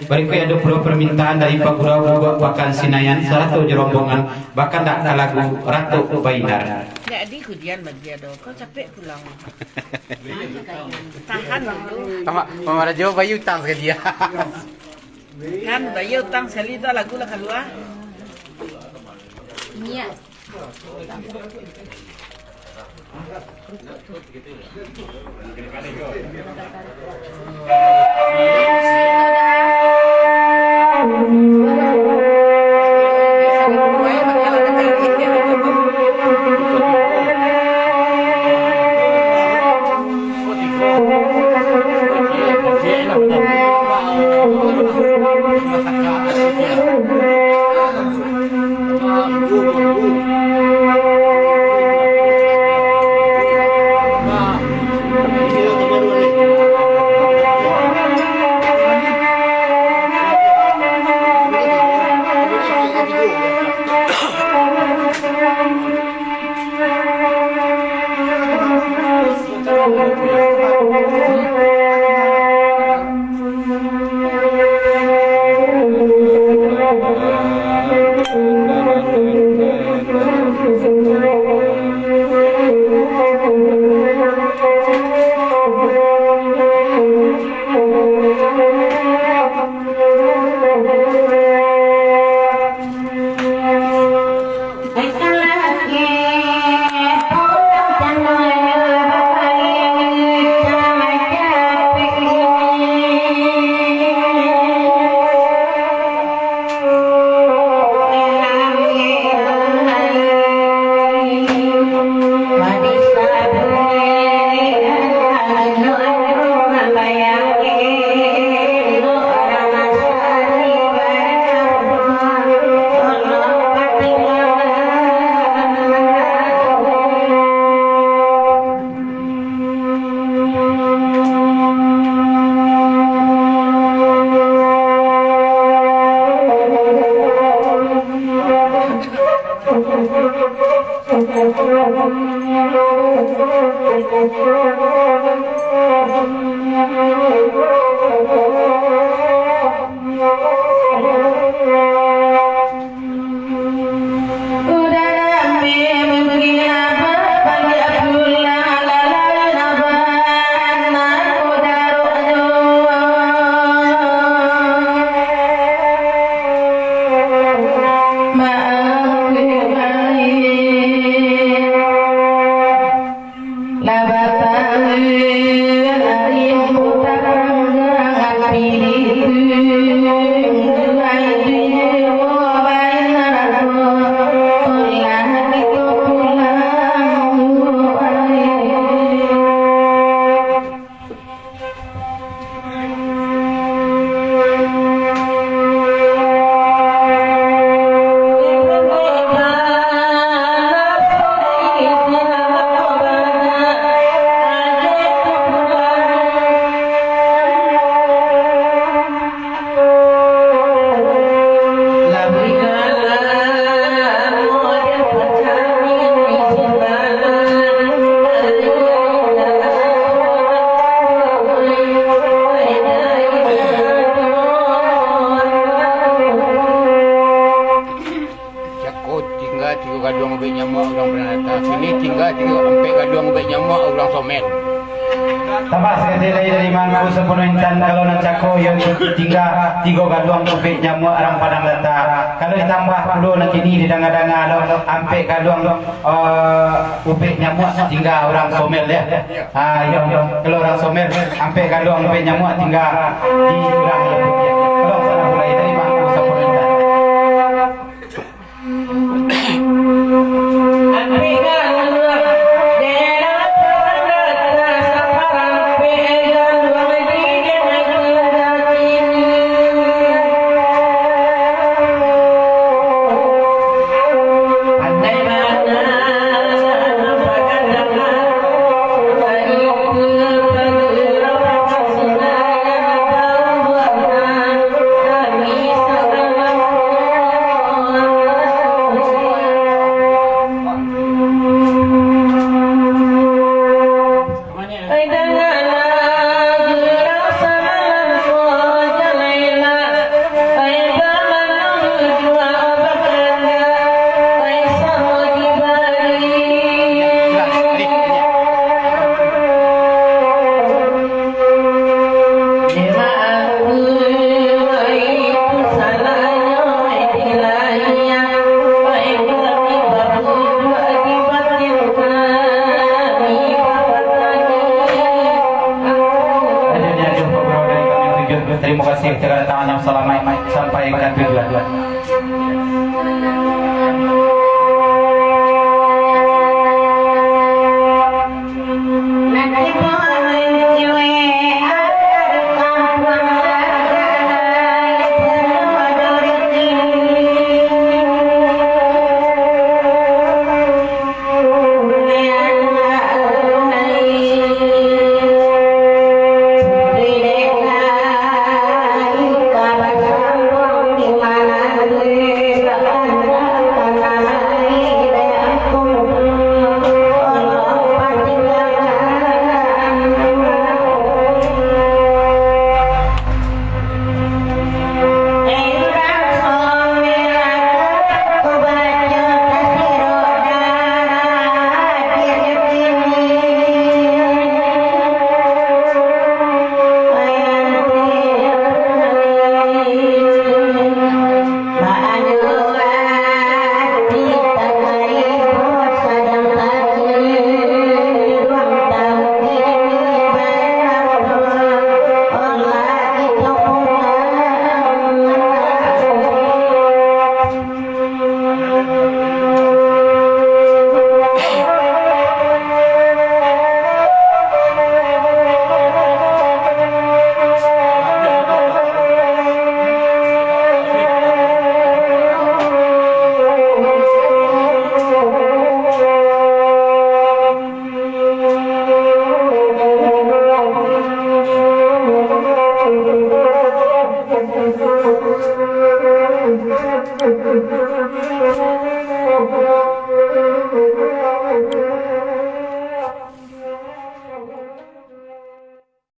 Berikut ada pula permintaan dari Pak Guru buat bahkan Sinayan satu rombongan bahkan tak lagu Ratu Bainar. Jadi kudian bagi dia kau capek pulang. Tahan dulu. Mama Rajo bayu utang ke dia. Kan bayar utang sekali dah lagu lah keluar. Iya. Tambah sekali dari mangku sepuluh intan kalau nak cako yang tinggal tiga galuang ubik nyamuk arang padang data. Kalau ditambah puluh nak kini di danga-danga lo ampe galuang ubik nyamuk tinggal orang somel ya. Kalau orang somel ampe galuang ubik nyamuk tinggal di orang yang putih. Kalau sana mulai dari mangku sepuluh intan. Bye. persuasif dengan tangan yang selamat sampai ke tujuan. Thank you.